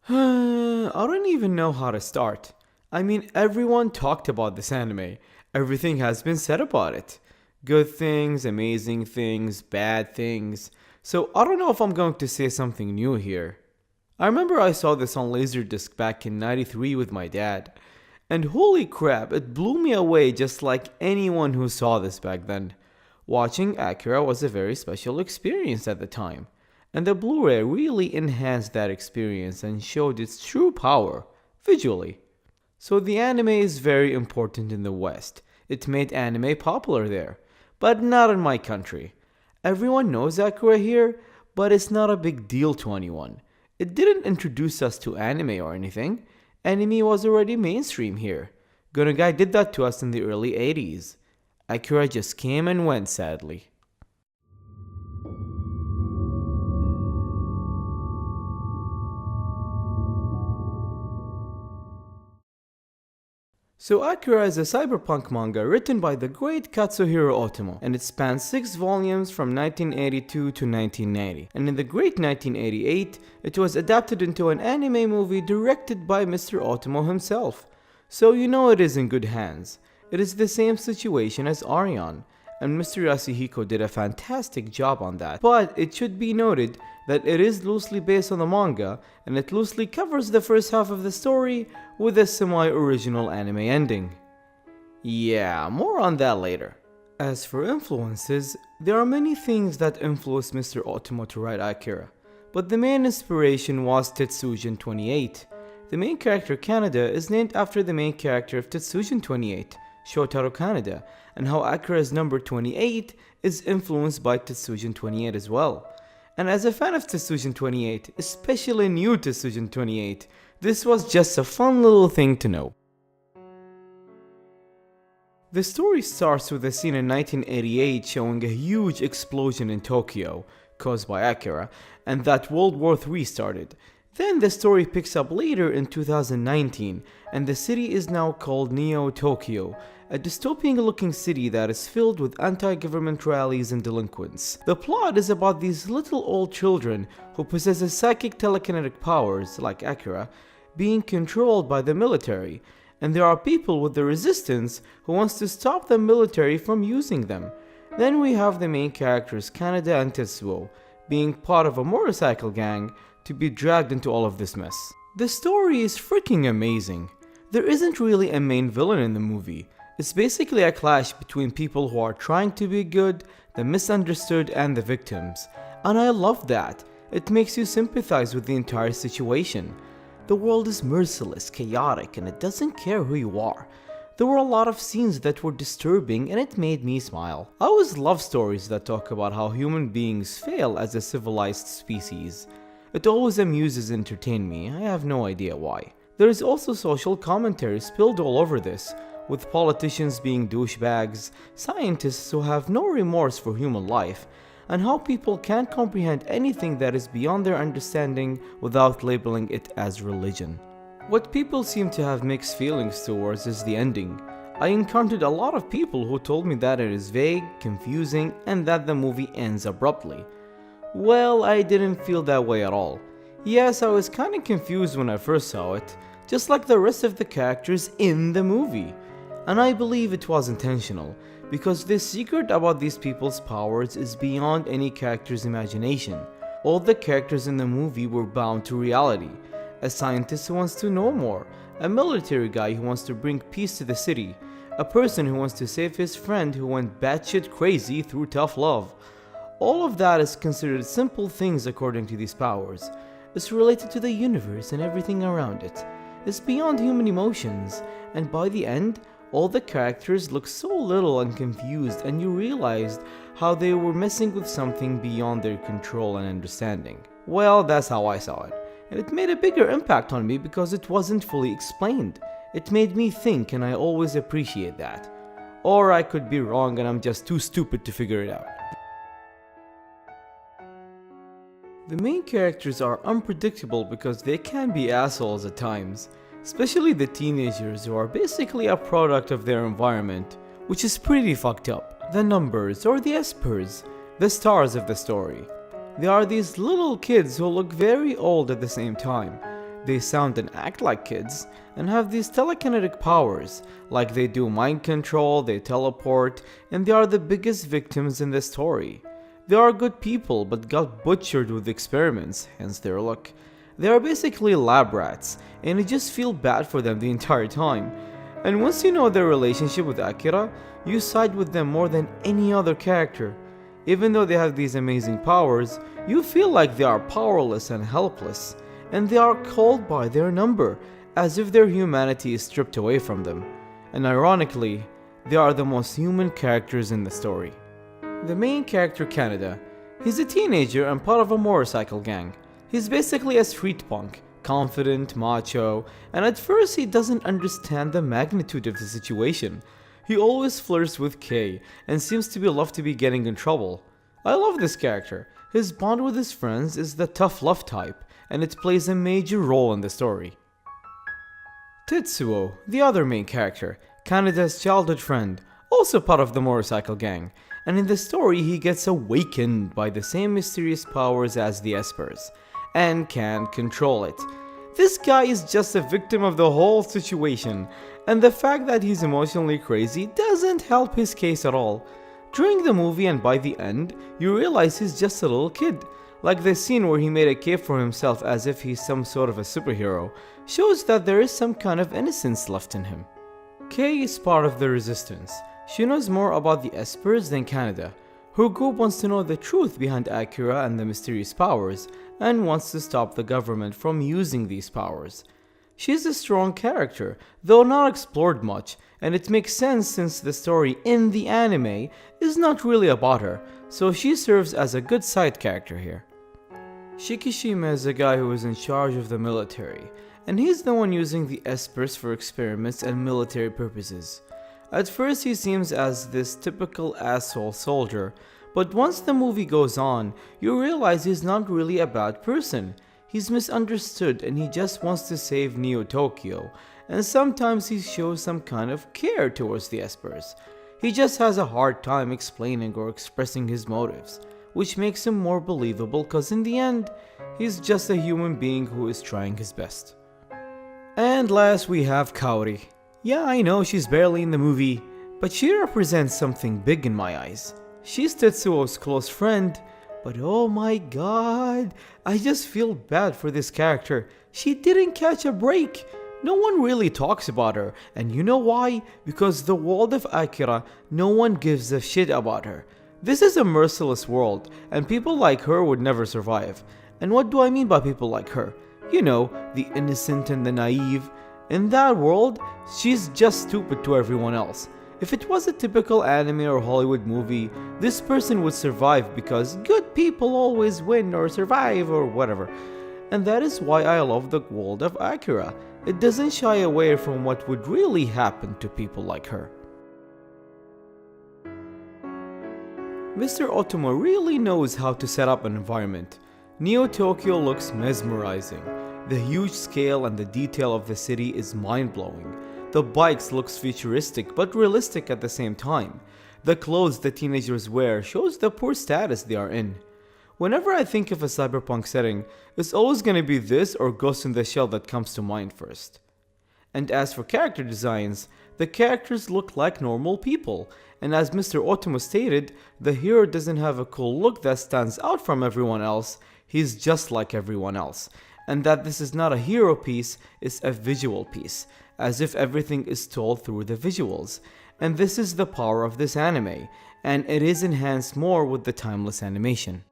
I don't even know how to start. I mean, everyone talked about this anime. Everything has been said about it. Good things, amazing things, bad things. So I don't know if I'm going to say something new here. I remember I saw this on Laserdisc back in '93 with my dad. And holy crap, it blew me away just like anyone who saw this back then. Watching Akira was a very special experience at the time, and the Blu-ray really enhanced that experience and showed its true power, visually. So the anime is very important in the West. It made anime popular there, but not in my country. Everyone knows Akira here, but it's not a big deal to anyone. It didn't introduce us to anime or anything. Anime was already mainstream here. Gunagai did that to us in the early 80s. Akira just came and went, sadly. So Akira is a cyberpunk manga written by the great Katsuhiro Otomo, and it spans 6 volumes from 1982 to 1990. And in the great 1988, it was adapted into an anime movie directed by Mr. Otomo himself. So you know it is in good hands. It is the same situation as Arion, and Mr. Yasuhiko did a fantastic job on that. But it should be noted that it is loosely based on the manga, and it loosely covers the first half of the story with a semi-original anime ending. Yeah, more on that later. As for influences, there are many things that influenced Mr. Otomo to write Akira, but the main inspiration was Tetsujin 28. The main character Kaneda is named after the main character of Tetsujin 28, Shotaro Kaneda, and how Akira's number 28 is influenced by Tetsujin 28 as well. And as a fan of Tetsujin 28, especially new Tetsujin 28, this was just a fun little thing to know. The story starts with a scene in 1988 showing a huge explosion in Tokyo, caused by Akira, and that World War III started. Then the story picks up later in 2019, and the city is now called Neo Tokyo, a dystopian looking city that is filled with anti-government rallies and delinquents. The plot is about these little old children who possess psychic telekinetic powers, like Akira, being controlled by the military, and there are people with the resistance who wants to stop the military from using them. Then we have the main characters Kaneda and Tetsuo, being part of a motorcycle gang to be dragged into all of this mess. The story is freaking amazing. There isn't really a main villain in the movie. It's basically a clash between people who are trying to be good, the misunderstood, and the victims. And I love that. It makes you sympathize with the entire situation. The world is merciless, chaotic, and it doesn't care who you are. There were a lot of scenes that were disturbing and it made me smile. I always love stories that talk about how human beings fail as a civilized species. It always amuses and entertains me, I have no idea why. There is also social commentary spilled all over this, with politicians being douchebags, scientists who have no remorse for human life, and how people can't comprehend anything that is beyond their understanding without labeling it as religion. What people seem to have mixed feelings towards is the ending. I encountered a lot of people who told me that it is vague, confusing, and that the movie ends abruptly. Well, I didn't feel that way at all. Yes, I was kinda confused when I first saw it, just like the rest of the characters in the movie. And I believe it was intentional, because the secret about these people's powers is beyond any character's imagination. All the characters in the movie were bound to reality. A scientist who wants to know more, a military guy who wants to bring peace to the city, a person who wants to save his friend who went batshit crazy through tough love. All of that is considered simple things according to these powers. It's related to the universe and everything around it. It's beyond human emotions, and by the end, all the characters look so little and confused, and you realized how they were messing with something beyond their control and understanding. Well, that's how I saw it, and it made a bigger impact on me because it wasn't fully explained. It made me think, and I always appreciate that. Or I could be wrong and I'm just too stupid to figure it out. The main characters are unpredictable because they can be assholes at times, especially the teenagers who are basically a product of their environment, which is pretty fucked up. The numbers, or the espers, the stars of the story. They are these little kids who look very old at the same time. They sound and act like kids, and have these telekinetic powers, like they do mind control, they teleport, and they are the biggest victims in the story. They are good people, but got butchered with experiments, hence their look. They are basically lab rats, and you just feel bad for them the entire time. And once you know their relationship with Akira, you side with them more than any other character. Even though they have these amazing powers, you feel like they are powerless and helpless, and they are called by their number, as if their humanity is stripped away from them. And ironically, they are the most human characters in the story. The main character, Canada, he's a teenager and part of a motorcycle gang. He's basically a street punk, confident, macho, and at first he doesn't understand the magnitude of the situation. He always flirts with Kay and seems to love to be getting in trouble. I love this character. His bond with his friends is the tough love type, and it plays a major role in the story. Tetsuo, the other main character, Kanada's childhood friend, also part of the motorcycle gang, and in the story he gets awakened by the same mysterious powers as the Espers, and can't control it. This guy is just a victim of the whole situation, and the fact that he's emotionally crazy doesn't help his case at all. During the movie and by the end, you realize he's just a little kid. Like the scene where he made a cape for himself as if he's some sort of a superhero, shows that there is some kind of innocence left in him. Kay is part of the resistance. She knows more about the Espers than Canada. Her group wants to know the truth behind Akira and the mysterious powers, and wants to stop the government from using these powers. She's a strong character, though not explored much, and it makes sense since the story in the anime is not really about her, so she serves as a good side character here. Shikishima is a guy who is in charge of the military, and he's the one using the Espers for experiments and military purposes. At first he seems as this typical asshole soldier, but once the movie goes on, you realize he's not really a bad person. He's misunderstood and he just wants to save Neo Tokyo, and sometimes he shows some kind of care towards the Espers. He just has a hard time explaining or expressing his motives, which makes him more believable cause in the end, he's just a human being who is trying his best. And last we have Kaori. Yeah, I know she's barely in the movie, but she represents something big in my eyes. She's Tetsuo's close friend, but oh my god, I just feel bad for this character. She didn't catch a break. No one really talks about her, and you know why? Because the world of Akira, no one gives a shit about her. This is a merciless world, and people like her would never survive. And what do I mean by people like her? You know, the innocent and the naive. In that world, she's just stupid to everyone else. If it was a typical anime or Hollywood movie, this person would survive because good people always win or survive or whatever. And that is why I love the world of Akira. It doesn't shy away from what would really happen to people like her. Mr. Otomo really knows how to set up an environment. Neo Tokyo looks mesmerizing. The huge scale and the detail of the city is mind-blowing. The bikes looks futuristic but realistic at the same time. The clothes the teenagers wear shows the poor status they are in. Whenever I think of a cyberpunk setting, it's always gonna be this or Ghost in the Shell that comes to mind first. And as for character designs, the characters look like normal people, and as Mr. Otomo stated, the hero doesn't have a cool look that stands out from everyone else, he's just like everyone else. And that this is not a hero piece, it's a visual piece, as if everything is told through the visuals. And this is the power of this anime, and it is enhanced more with the timeless animation.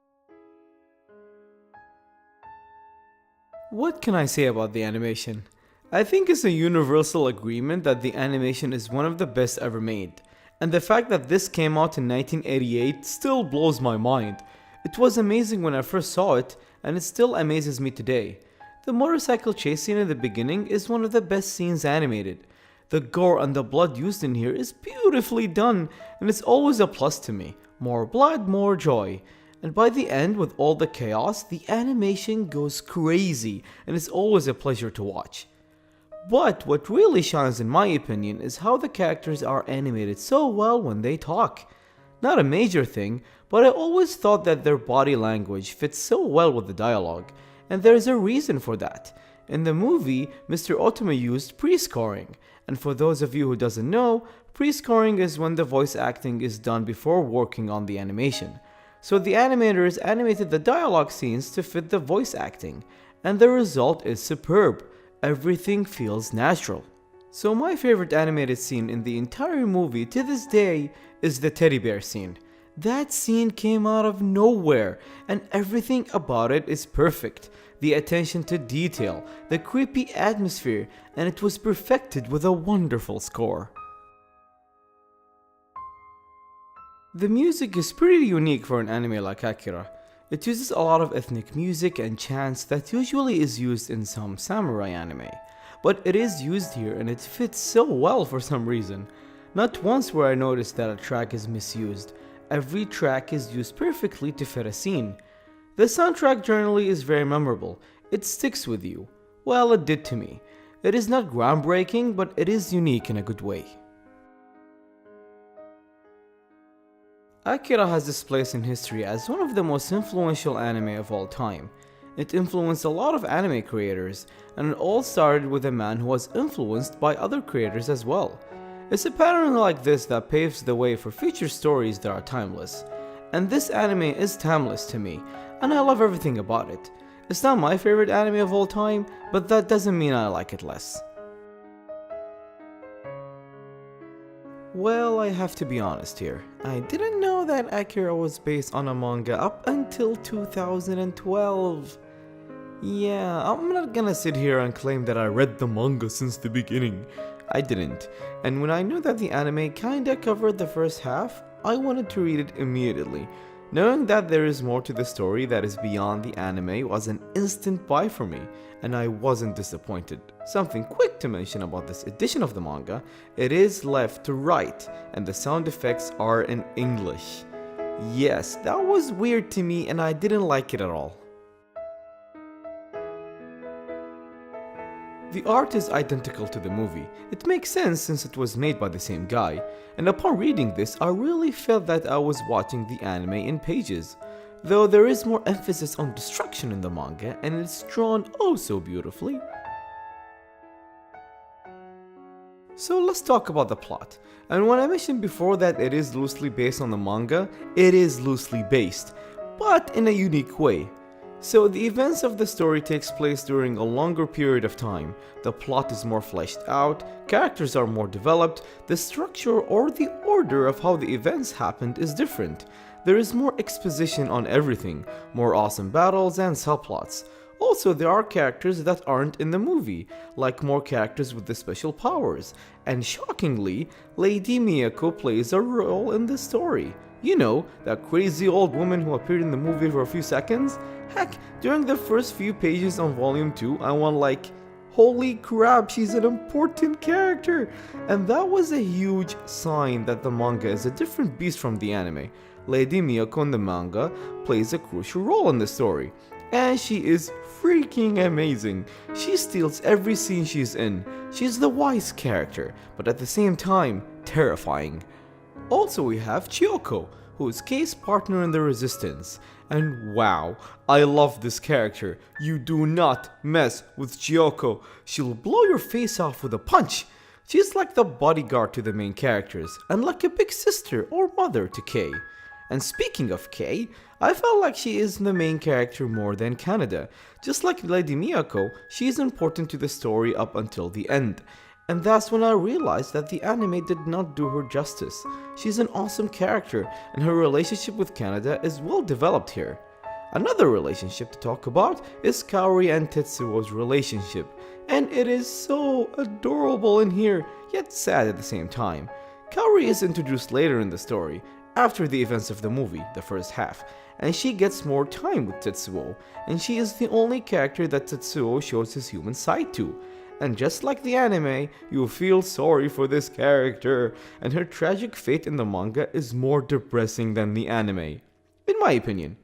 What can I say about the animation? I think it's a universal agreement that the animation is one of the best ever made, and the fact that this came out in 1988 still blows my mind. It was amazing when I first saw it, and it still amazes me today. The motorcycle chase scene in the beginning is one of the best scenes animated. The gore and the blood used in here is beautifully done, and it's always a plus to me. More blood, more joy. And by the end, with all the chaos, the animation goes crazy, and it's always a pleasure to watch. But what really shines in my opinion is how the characters are animated so well when they talk. Not a major thing, but I always thought that their body language fits so well with the dialogue, and there is a reason for that. In the movie, Mr. Otomo used pre-scoring, and for those of you who doesn't know, pre-scoring is when the voice acting is done before working on the animation. So the animators animated the dialogue scenes to fit the voice acting, and the result is superb. Everything feels natural. So my favorite animated scene in the entire movie to this day is the teddy bear scene. That scene came out of nowhere, and everything about it is perfect. The attention to detail, the creepy atmosphere, and it was perfected with a wonderful score. The music is pretty unique for an anime like Akira. It uses a lot of ethnic music and chants that usually is used in some samurai anime. But it is used here and it fits so well for some reason. Not once where I noticed that a track is misused. Every track is used perfectly to fit a scene. The soundtrack generally is very memorable. It sticks with you. Well, it did to me. It is not groundbreaking, but it is unique in a good way. Akira has this place in history as one of the most influential anime of all time. It influenced a lot of anime creators, and it all started with a man who was influenced by other creators as well. It's a pattern like this that paves the way for future stories that are timeless. And this anime is timeless to me, and I love everything about it. It's not my favorite anime of all time, but that doesn't mean I like it less. Well, I have to be honest here. I didn't know that Akira was based on a manga up until 2012. Yeah, I'm not gonna sit here and claim that I read the manga since the beginning. I didn't. And when I knew that the anime kinda covered the first half, I wanted to read it immediately. Knowing that there is more to the story that is beyond the anime was an instant buy for me, and I wasn't disappointed. Something quick to mention about this edition of the manga, it is left to right, and the sound effects are in English. Yes, that was weird to me and I didn't like it at all. The art is identical to the movie. It makes sense since it was made by the same guy, and upon reading this I really felt that I was watching the anime in pages. Though there is more emphasis on destruction in the manga and it's drawn oh so beautifully. So let's talk about the plot. And when I mentioned before that it is loosely based on the manga, it is loosely based, but in a unique way. So the events of the story takes place during a longer period of time, the plot is more fleshed out, characters are more developed, the structure or the order of how the events happened is different. There is more exposition on everything, more awesome battles and subplots. Also, there are characters that aren't in the movie, like more characters with the special powers, and shockingly, Lady Miyako plays a role in the story. You know, that crazy old woman who appeared in the movie for a few seconds? Heck, during the first few pages on volume 2, I went like, holy crap, she's an important character! And that was a huge sign that the manga is a different beast from the anime. Lady Miyako in the manga plays a crucial role in the story, and she is freaking amazing. She steals every scene she's in. She's the wise character, but at the same time, terrifying. Also we have Chiyoko, who is Kei's partner in the resistance. And wow, I love this character. You do not mess with Chiyoko. She'll blow your face off with a punch. She's like the bodyguard to the main characters, and like a big sister or mother to Kei. And speaking of Kei, I felt like she is the main character more than Kaneda. Just like Lady Miyako, she is important to the story up until the end. And that's when I realized that the anime did not do her justice. She's an awesome character, and her relationship with Kaneda is well developed here. Another relationship to talk about is Kaori and Tetsuo's relationship, and it is so adorable in here, yet sad at the same time. Kaori is introduced later in the story, after the events of the movie, the first half, and she gets more time with Tetsuo, and she is the only character that Tetsuo shows his human side to. And just like the anime, you feel sorry for this character, and her tragic fate in the manga is more depressing than the anime, in my opinion.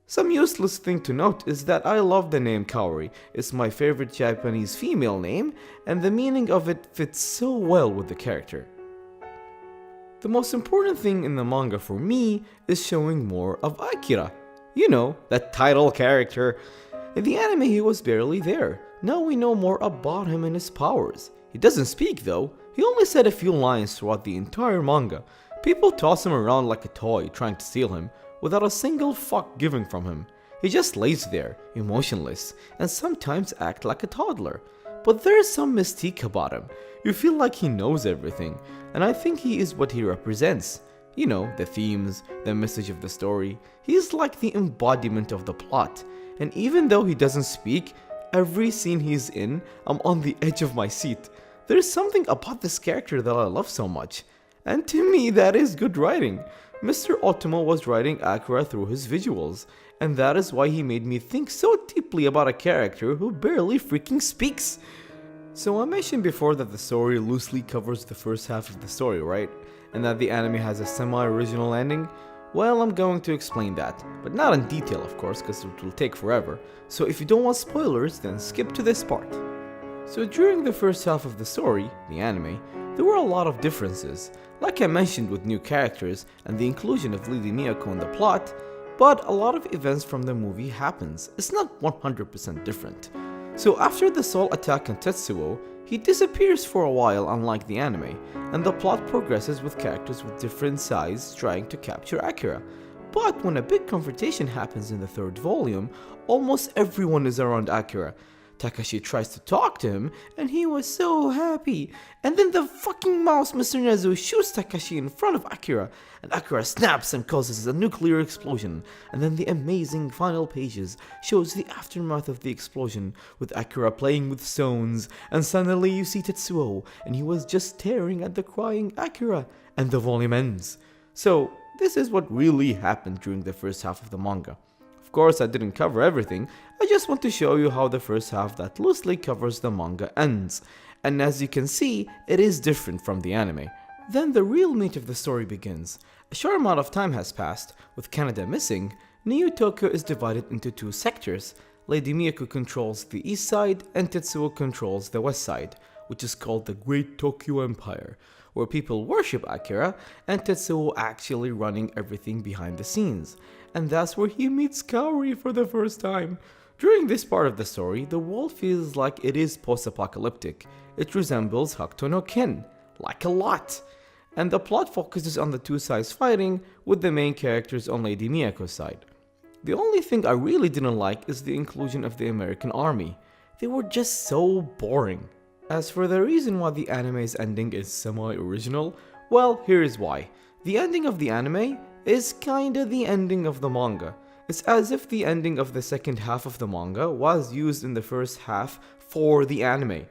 Some useless thing to note is that I love the name Kaori. It's my favorite Japanese female name, and the meaning of it fits so well with the character. The most important thing in the manga for me is showing more of Akira. You know, that title character. In the anime he was barely there. Now we know more about him and his powers. He doesn't speak though, he only said a few lines throughout the entire manga. People toss him around like a toy trying to steal him, without a single fuck given from him. He just lays there, emotionless, and sometimes acts like a toddler. But there is some mystique about him. You feel like he knows everything, and I think he is what he represents. You know, the themes, the message of the story. He is like the embodiment of the plot, and even though he doesn't speak, every scene he's in, I'm on the edge of my seat. There's something about this character that I love so much, and to me that is good writing. Mr. Otomo was writing Akira through his visuals, and that is why he made me think so deeply about a character who barely freaking speaks. So I mentioned before that the story loosely covers the first half of the story, right? And that the anime has a semi-original ending? Well, I'm going to explain that, but not in detail of course, because it will take forever. So if you don't want spoilers, then skip to this part. So during the first half of the story, the anime, there were a lot of differences, like I mentioned with new characters and the inclusion of Lady Miyako in the plot, but a lot of events from the movie happens. It's not 100% different. So after the Soul attack on Tetsuo, he disappears for a while unlike the anime, and the plot progresses with characters with different sides trying to capture Akira. But when a big confrontation happens in the third volume, almost everyone is around Akira. Takashi tries to talk to him, and he was so happy. And then the fucking mouse Mr. Nezu shoots Takashi in front of Akira, and Akira snaps and causes a nuclear explosion. And then the amazing final pages shows the aftermath of the explosion, with Akira playing with stones, and suddenly you see Tetsuo, and he was just staring at the crying Akira, and the volume ends. So this is what really happened during the first half of the manga. Of course, I didn't cover everything, I just want to show you how the first half that loosely covers the manga ends, and as you can see, it is different from the anime. Then the real meat of the story begins. A short amount of time has passed, with Canada missing, New Tokyo is divided into two sectors. Lady Miyako controls the east side, and Tetsuo controls the west side, which is called the Great Tokyo Empire, where people worship Akira, and Tetsuo actually running everything behind the scenes. And that's where he meets Kaori for the first time. During this part of the story, the world feels like it is post-apocalyptic. It resembles Hakuto no Ken, like a lot. And the plot focuses on the two sides fighting, with the main characters on Lady Miyako's side. The only thing I really didn't like is the inclusion of the American army. They were just so boring. As for the reason why the anime's ending is semi-original, well, here is why. The ending of the anime is kinda the ending of the manga. It's as if the ending of the second half of the manga was used in the first half for the anime.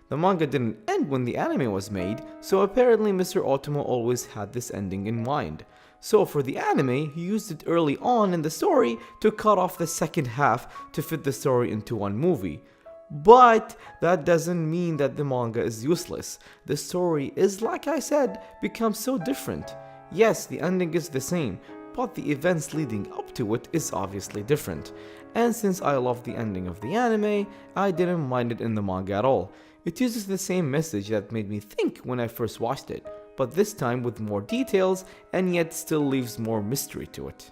The manga didn't end when the anime was made, so apparently Mr. Otomo always had this ending in mind. So for the anime, he used it early on in the story to cut off the second half to fit the story into one movie. But that doesn't mean that the manga is useless. The story is, like I said, becomes so different. Yes, the ending is the same, but the events leading up to it is obviously different. And since I love the ending of the anime, I didn't mind it in the manga at all. It uses the same message that made me think when I first watched it, but this time with more details and yet still leaves more mystery to it.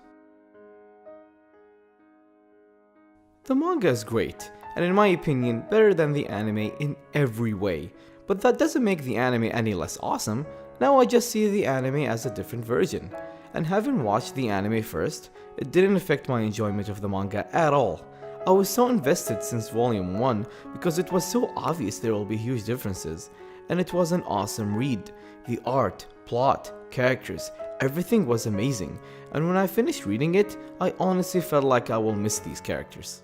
The manga is great, and in my opinion better than the anime in every way, but that doesn't make the anime any less awesome. Now I just see the anime as a different version, and having watched the anime first, it didn't affect my enjoyment of the manga at all. I was so invested since volume 1 because it was so obvious there will be huge differences, and it was an awesome read. The art, plot, characters, everything was amazing, and when I finished reading it, I honestly felt like I will miss these characters.